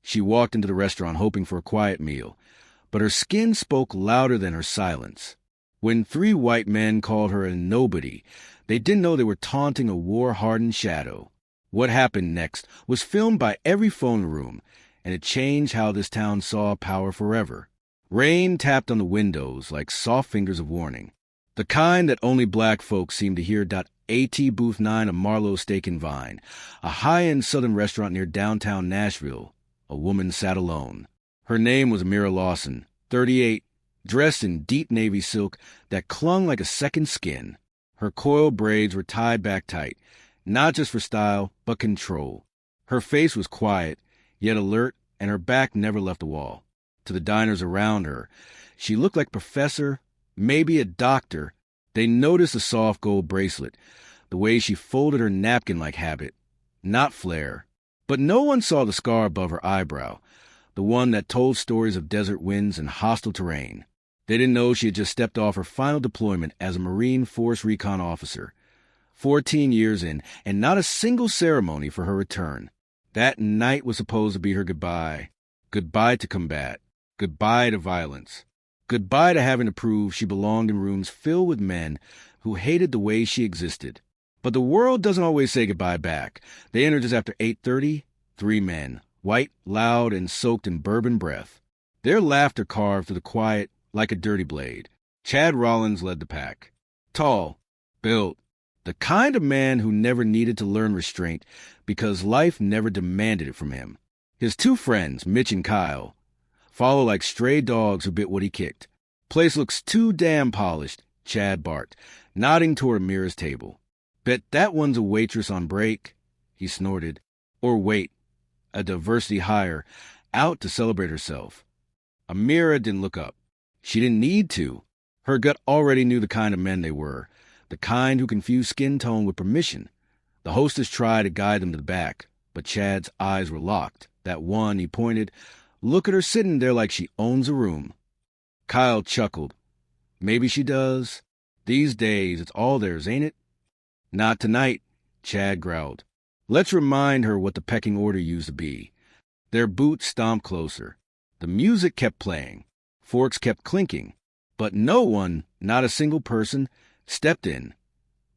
She walked into the restaurant hoping for a quiet meal, but her skin spoke louder than her silence. When 3 white men called her a nobody, they didn't know they were taunting a war-hardened shadow. What happened next was filmed by every phone room, and it changed how this town saw power forever. Rain tapped on the windows like soft fingers of warning, the kind that only black folks seem to hear. AT Booth 9 of Marlowe's Steak and Vine, a high-end southern restaurant near downtown Nashville. A woman sat alone. Her name was Amira Lawson, 38, dressed in deep navy silk that clung like a second skin. Her coiled braids were tied back tight, not just for style, but control. Her face was quiet, yet alert, and her back never left the wall. To the diners around her, she looked like a professor, maybe a doctor. They noticed the soft gold bracelet, the way she folded her napkin-like habit, not flair. But no one saw the scar above her eyebrow, the one that told stories of desert winds and hostile terrain. They didn't know she had just stepped off her final deployment as a Marine Force Recon officer, 14 years in, and not a single ceremony for her return. That night was supposed to be her goodbye. Goodbye to combat. Goodbye to violence. Goodbye to having to prove she belonged in rooms filled with men who hated the way she existed. But the world doesn't always say goodbye back. They entered just after 8:30, 3 men, white, loud, and soaked in bourbon breath. Their laughter carved through the quiet like a dirty blade. Chad Rollins led the pack. Tall, built, the kind of man who never needed to learn restraint because life never demanded it from him. His 2 friends, Mitch and Kyle, follow like stray dogs who bit what he kicked. Place looks too damn polished, Chad barked, nodding toward Amira's table. Bet that one's a waitress on break, he snorted. Or wait, a diversity hire, out to celebrate herself. Amira didn't look up. She didn't need to. Her gut already knew the kind of men they were, the kind who confused skin tone with permission. The hostess tried to guide them to the back, but Chad's eyes were locked. That one, he pointed, look at her sitting there like she owns a room. Kyle chuckled. Maybe she does. These days, it's all theirs, ain't it? Not tonight, Chad growled. Let's remind her what the pecking order used to be. Their boots stomped closer. The music kept playing. Forks kept clinking. But no one, not a single person, stepped in.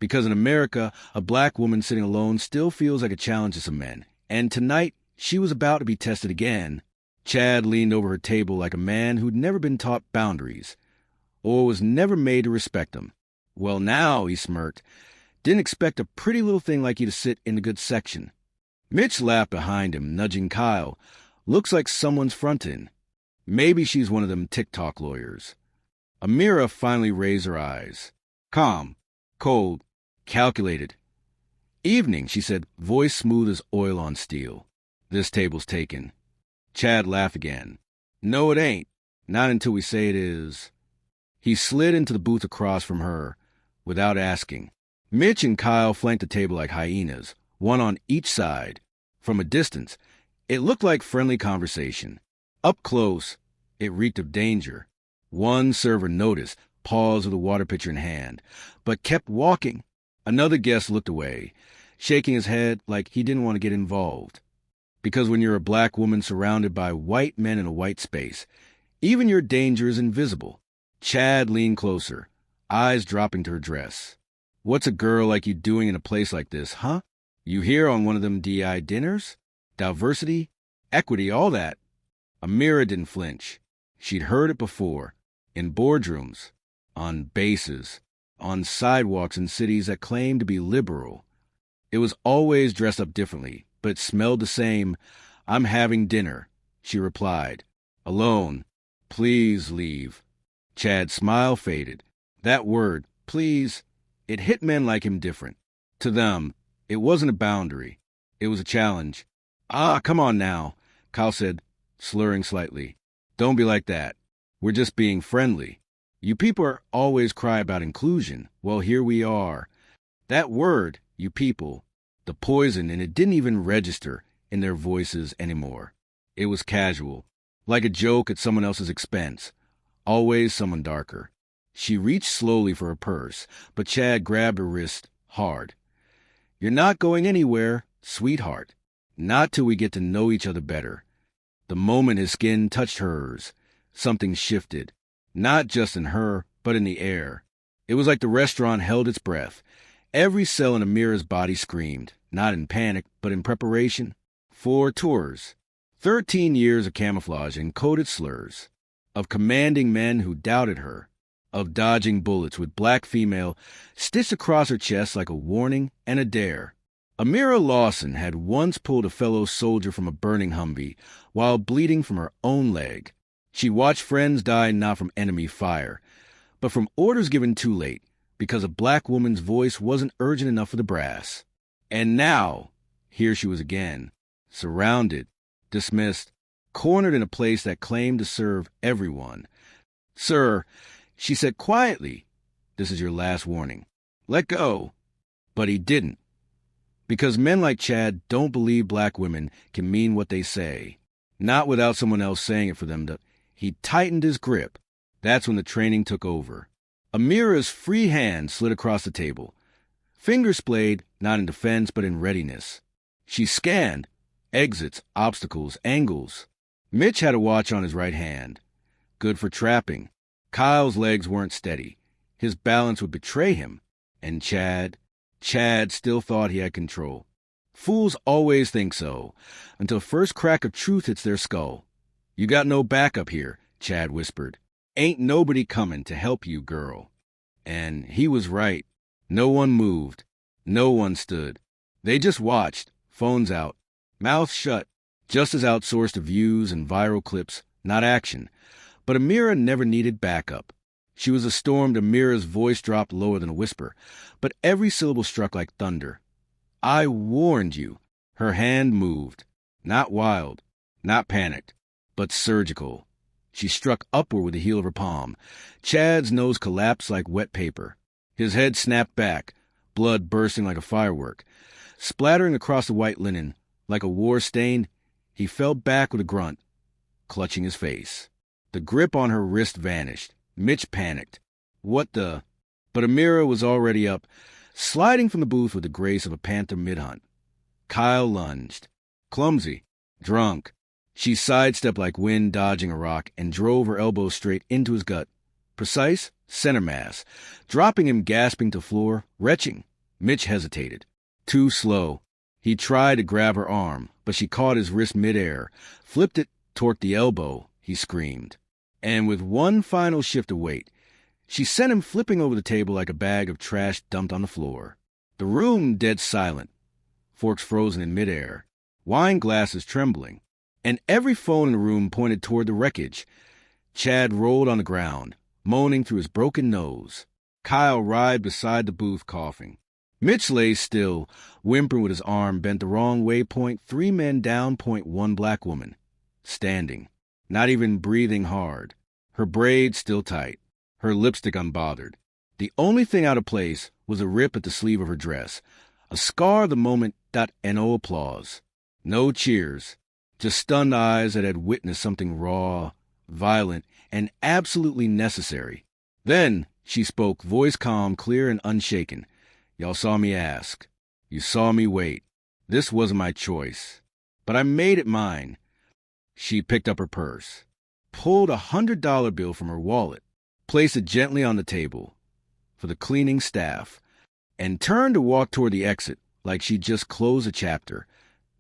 Because in America, a black woman sitting alone still feels like a challenge to some men. And tonight, she was about to be tested again. Chad leaned over her table like a man who'd never been taught boundaries, or was never made to respect them. Well, now, he smirked, didn't expect a pretty little thing like you to sit in the good section. Mitch laughed behind him, nudging Kyle. Looks like someone's frontin'. Maybe she's one of them TikTok lawyers. Amira finally raised her eyes. Calm, cold, calculated. Evening, she said, voice smooth as oil on steel. This table's taken. Chad laughed again. No, it ain't. Not until we say it is. He slid into the booth across from her, without asking. Mitch and Kyle flanked the table like hyenas, one on each side. From a distance, it looked like friendly conversation. Up close, it reeked of danger. One server noticed, paused with a water pitcher in hand, but kept walking. Another guest looked away, shaking his head like he didn't want to get involved. Because when you're a black woman surrounded by white men in a white space, even your danger is invisible. Chad leaned closer, eyes dropping to her dress. What's a girl like you doing in a place like this, huh? You here on one of them DI dinners? Diversity, equity, all that. Amira didn't flinch. She'd heard it before. In boardrooms, on bases, on sidewalks in cities that claimed to be liberal. It was always dressed up differently, but it smelled the same. I'm having dinner, she replied. Alone. Please leave. Chad's smile faded. That word, please, it hit men like him different. To them, it wasn't a boundary. It was a challenge. Come on now, Kyle said, slurring slightly. Don't be like that. We're just being friendly. You people are always cry about inclusion. Well, here we are. That word, you people, the poison, and it didn't even register in their voices anymore. It was casual, like a joke at someone else's expense. Always someone darker. She reached slowly for her purse, but Chad grabbed her wrist hard. You're not going anywhere, sweetheart. Not till we get to know each other better. The moment his skin touched hers, something shifted, not just in her, but in the air. It was like the restaurant held its breath. Every cell in Amira's body screamed, not in panic, but in preparation. 4 tours. 13 years of camouflage and coded slurs. Of commanding men who doubted her. Of dodging bullets with black female stitched across her chest like a warning and a dare. Amira Lawson had once pulled a fellow soldier from a burning Humvee while bleeding from her own leg. She watched friends die not from enemy fire, but from orders given too late because a black woman's voice wasn't urgent enough for the brass. And now, here she was again, surrounded, dismissed, cornered in a place that claimed to serve everyone. "Sir," she said quietly, "this is your last warning. Let go." But he didn't. Because men like Chad don't believe black women can mean what they say. Not without someone else saying it for them. He tightened his grip. That's when the training took over. Amira's free hand slid across the table. Fingers splayed, not in defense, but in readiness. She scanned. Exits, obstacles, angles. Mitch had a watch on his right hand. Good for trapping. Kyle's legs weren't steady. His balance would betray him. And Chad still thought he had control. Fools always think so, until first crack of truth hits their skull. "You got no backup here," Chad whispered. "Ain't nobody coming to help you, girl." And he was right. No one moved. No one stood. They just watched, phones out, mouths shut, just as outsourced to views and viral clips, not action. But Amira never needed backup. She was a storm. Amira's voice dropped lower than a whisper, but every syllable struck like thunder. "I warned you." Her hand moved. Not wild, not panicked, but surgical. She struck upward with the heel of her palm. Chad's nose collapsed like wet paper. His head snapped back, blood bursting like a firework. Splattering across the white linen, like a war stain, he fell back with a grunt, clutching his face. The grip on her wrist vanished. Mitch panicked. What the? But Amira was already up, sliding from the booth with the grace of a panther mid-hunt. Kyle lunged. Clumsy. Drunk. She sidestepped like wind dodging a rock and drove her elbow straight into his gut. Precise, center mass, dropping him gasping to floor, retching. Mitch hesitated. Too slow. He tried to grab her arm, but she caught his wrist midair, flipped it, torqued the elbow, he screamed. And with one final shift of weight, she sent him flipping over the table like a bag of trash dumped on the floor. The room dead silent, forks frozen in midair, wine glasses trembling, and every phone in the room pointed toward the wreckage. Chad rolled on the ground, moaning through his broken nose. Kyle writhed beside the booth, coughing. Mitch lay still, whimpering with his arm bent the wrong way. 3 men down, 1 black woman. Standing. Not even breathing hard. Her braids still tight. Her lipstick unbothered. The only thing out of place was a rip at the sleeve of her dress. A scar the moment. No applause. No cheers. Just stunned eyes that had witnessed something raw, violent, and absolutely necessary. Then she spoke, voice calm, clear, and unshaken. "Y'all saw me ask. You saw me wait. This wasn't my choice. But I made it mine." She picked up her purse, pulled a $100 bill from her wallet, placed it gently on the table for the cleaning staff, and turned to walk toward the exit like she'd just closed a chapter.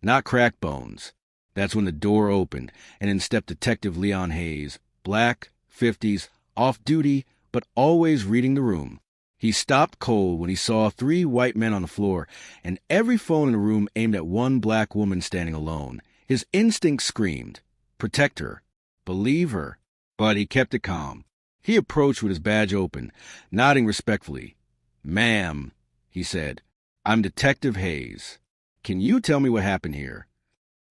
Not cracked bones. That's when the door opened, and in stepped Detective Leon Hayes, black, 50s, off-duty, but always reading the room. He stopped cold when he saw 3 white men on the floor, and every phone in the room aimed at one black woman standing alone. His instinct screamed, protect her, believe her, but he kept it calm. He approached with his badge open, nodding respectfully. "Ma'am," he said, "I'm Detective Hayes. Can you tell me what happened here?"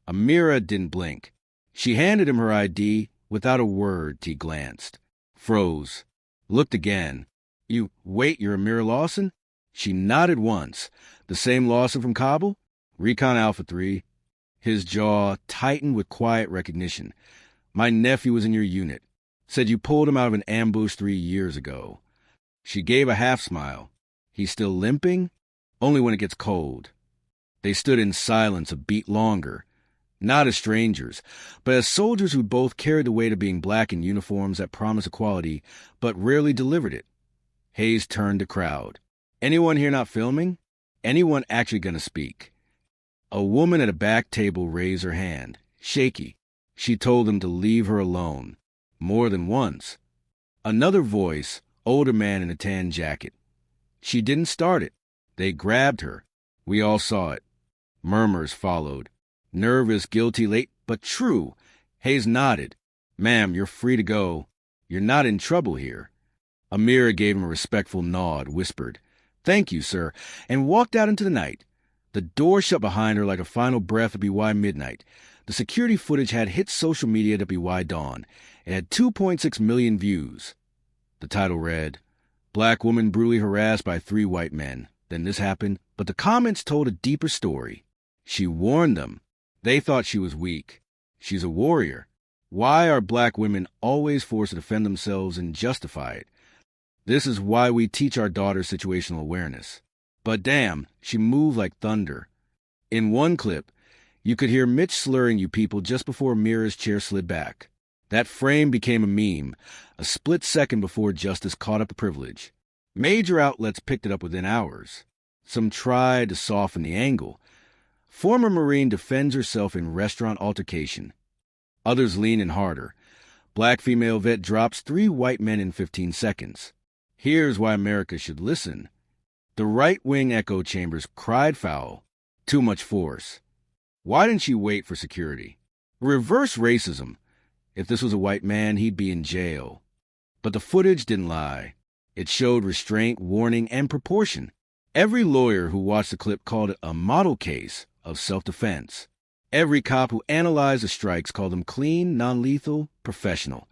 Amira didn't blink. She handed him her ID. Without a word, he glanced. Froze. Looked again. Wait, you're Amira Lawson?" She nodded once. "The same Lawson from Kabul?" "Recon Alpha 3. His jaw tightened with quiet recognition. "My nephew was in your unit. Said you pulled him out of an ambush 3 years ago." She gave a half-smile. "He's still limping?" "Only when it gets cold." They stood in silence a beat longer. Not as strangers, but as soldiers who both carried the weight of being black in uniforms that promised equality, but rarely delivered it. Hayes turned to crowd. Anyone here not filming? Anyone actually gonna speak? A woman at a back table raised her hand, shaky. She told them to leave her alone. More than once. Another voice, older man in a tan jacket. She didn't start it. They grabbed her. We all saw it. Murmurs followed. Nervous, guilty, late, but true. Hayes nodded. Ma'am, you're free to go. You're not in trouble here. Amira gave him a respectful nod, whispered, Thank you, sir, and walked out into the night. The door shut behind her like a final breath of BY midnight. The security footage had hit social media at BY dawn. It had 2.6 million views. The title read, Black woman brutally harassed by 3 white men. Then this happened, but the comments told a deeper story. She warned them. They thought she was weak. She's a warrior. Why are black women always forced to defend themselves and justify it? This is why we teach our daughters situational awareness. But damn, she moved like thunder. In one clip, you could hear Mitch slurring you people just before Amira's chair slid back. That frame became a meme, a split second before justice caught up the privilege. Major outlets picked it up within hours. Some tried to soften the angle. Former Marine defends herself in restaurant altercation. Others lean in harder. Black female vet drops 3 white men in 15 seconds. Here's why America should listen. The right-wing echo chambers cried foul. Too much force. Why didn't she wait for security? Reverse racism. If this was a white man, he'd be in jail. But the footage didn't lie. It showed restraint, warning, and proportion. Every lawyer who watched the clip called it a model case of self-defense. Every cop who analyzed the strikes called them clean, non-lethal, professional.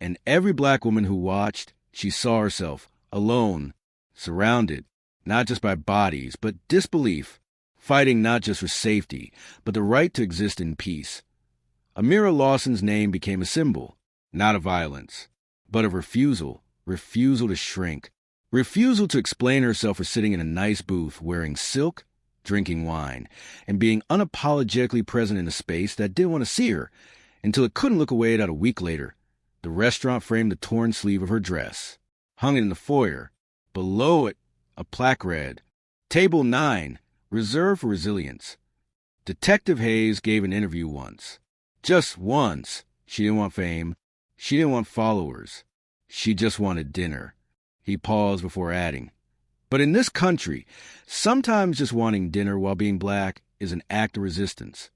And every black woman who watched, she saw herself, alone, surrounded, not just by bodies, but disbelief, fighting not just for safety, but the right to exist in peace. Amira Lawson's name became a symbol, not of violence, but of refusal to shrink, refusal to explain herself for sitting in a nice booth wearing silk, drinking wine, and being unapologetically present in a space that didn't want to see her, until it couldn't look away at a week later. The restaurant framed the torn sleeve of her dress, hung it in the foyer. Below it, a plaque read, Table 9, reserved for resilience. Detective Hayes gave an interview once. Just once. She didn't want fame. She didn't want followers. She just wanted dinner. He paused before adding, But in this country, sometimes just wanting dinner while being black is an act of resistance.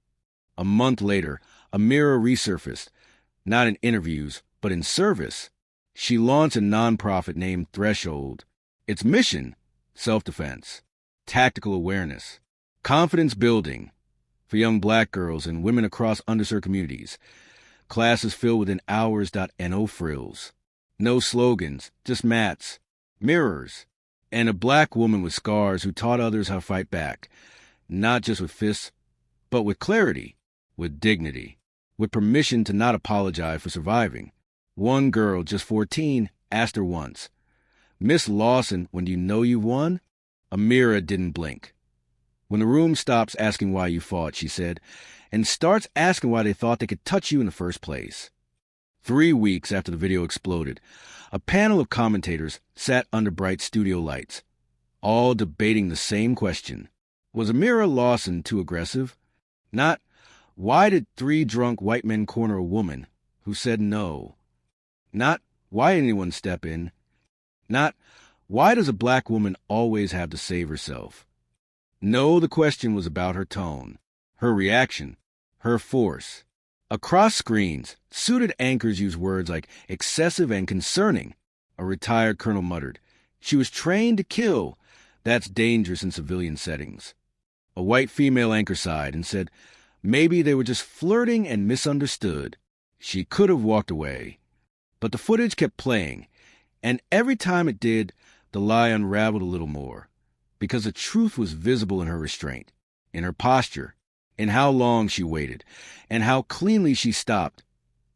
A month later, Amira resurfaced, not in interviews, but in service. She launched a nonprofit named Threshold. Its mission, self-defense, tactical awareness, confidence building for young black girls and women across underserved communities. Classes filled within hours. No frills. No slogans, just mats, mirrors, and a black woman with scars who taught others how to fight back, not just with fists, but with clarity, with dignity, with permission to not apologize for surviving. One girl, just 14, asked her once, Miss Lawson, when do you know you've won? Amira didn't blink. When the room stops asking why you fought, she said, and starts asking why they thought they could touch you in the first place. 3 weeks after the video exploded, a panel of commentators sat under bright studio lights, all debating the same question. Was Amira Lawson too aggressive? Not, why did 3 drunk white men corner a woman who said no? Not, why did anyone step in? Not, why does a black woman always have to save herself? No, the question was about her tone, her reaction, her force. Across screens, suited anchors used words like excessive and concerning. A retired colonel muttered, She was trained to kill. That's dangerous in civilian settings. A white female anchor sighed and said, Maybe they were just flirting and misunderstood. She could have walked away. But the footage kept playing, and every time it did, the lie unraveled a little more, because the truth was visible in her restraint, in her posture, in how long she waited, and how cleanly she stopped.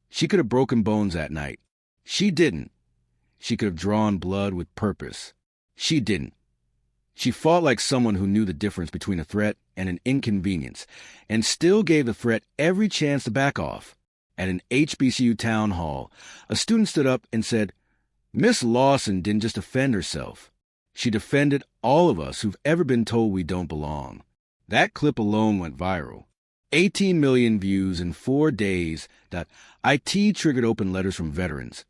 She could have broken bones that night. She didn't. She could have drawn blood with purpose. She didn't. She fought like someone who knew the difference between a threat and an inconvenience, and still gave the threat every chance to back off. At an HBCU town hall, a student stood up and said, "Miss Lawson didn't just defend herself. She defended all of us who've ever been told we don't belong." That clip alone went viral. 18 million views in 4 days. IT triggered open letters from veterans,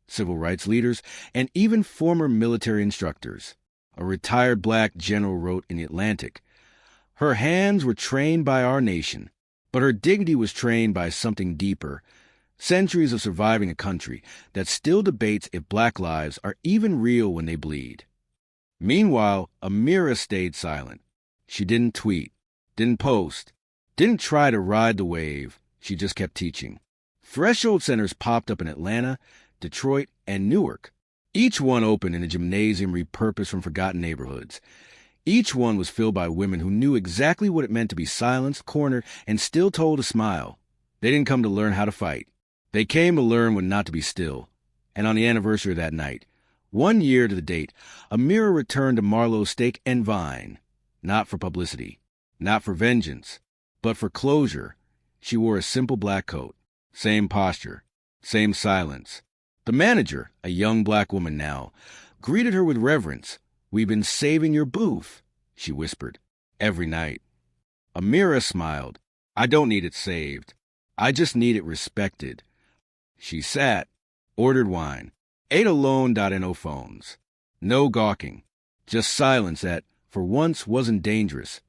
civil rights leaders, and even former military instructors. A retired black general wrote in The Atlantic, "Her hands were trained by our nation, but her dignity was trained by something deeper. Centuries of surviving a country that still debates if black lives are even real when they bleed." Meanwhile, Amira stayed silent. She didn't tweet, didn't post, didn't try to ride the wave. She just kept teaching. Threshold centers popped up in Atlanta, Detroit, and Newark. Each one opened in a gymnasium repurposed from forgotten neighborhoods. Each one was filled by women who knew exactly what it meant to be silenced, cornered, and still told to smile. They didn't come to learn how to fight. They came to learn when not to be still. And on the anniversary of that night, 1 year to the date, Amira returned to Marlowe's Steak and Vine. Not for publicity, not for vengeance, but for closure. She wore a simple black coat. Same posture, same silence. The manager, a young black woman now, greeted her with reverence. "We've been saving your booth," she whispered, every night. Amira smiled. "I don't need it saved. I just need it respected." She sat, ordered wine, ate alone. No phones. No gawking. Just silence that, for once, wasn't dangerous.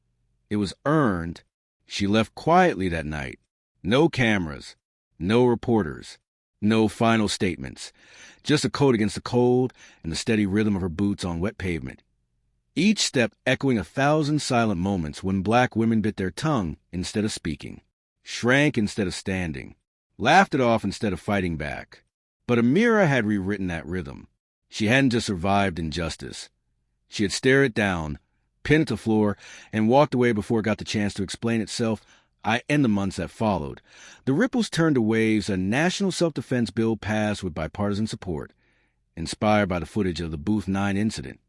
It was earned. She left quietly that night. No cameras. No reporters. No final statements. Just a coat against the cold and the steady rhythm of her boots on wet pavement. Each step echoing 1,000 silent moments when black women bit their tongue instead of speaking, shrank instead of standing, laughed it off instead of fighting back. But Amira had rewritten that rhythm. She hadn't just survived injustice. She had stared it down, pinned it to the floor, and walked away before it got the chance to explain itself. In the months that followed, the ripples turned to waves. A national self-defense bill passed with bipartisan support, inspired by the footage of the Booth 9 incident.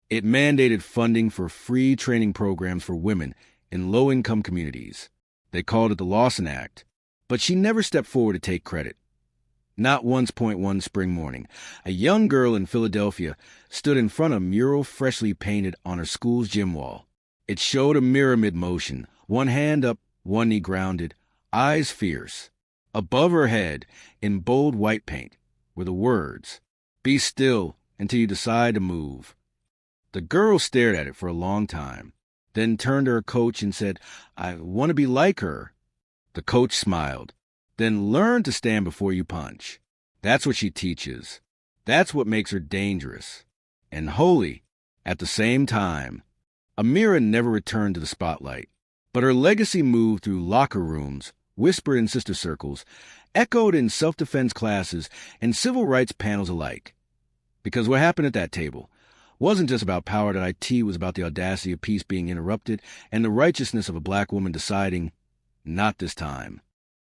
It mandated funding for free training programs for women in low-income communities. They called it the Lawson Act, but she never stepped forward to take credit. Not once. One spring morning, a young girl in Philadelphia stood in front of a mural freshly painted on her school's gym wall. It showed Amira mid-motion, one hand up, one knee grounded, eyes fierce. Above her head, in bold white paint, were the words, "Be still until you decide to move." The girl stared at it for a long time, then turned to her coach and said, "I want to be like her." The coach smiled. "Then learn to stand before you punch." That's what she teaches. That's what makes her dangerous and holy at the same time. Amira never returned to the spotlight, but her legacy moved through locker rooms, whispered in sister circles, echoed in self-defense classes and civil rights panels alike. Because what happened at that table wasn't just about power. That IT was about the audacity of peace being interrupted and the righteousness of a black woman deciding, "Not this time."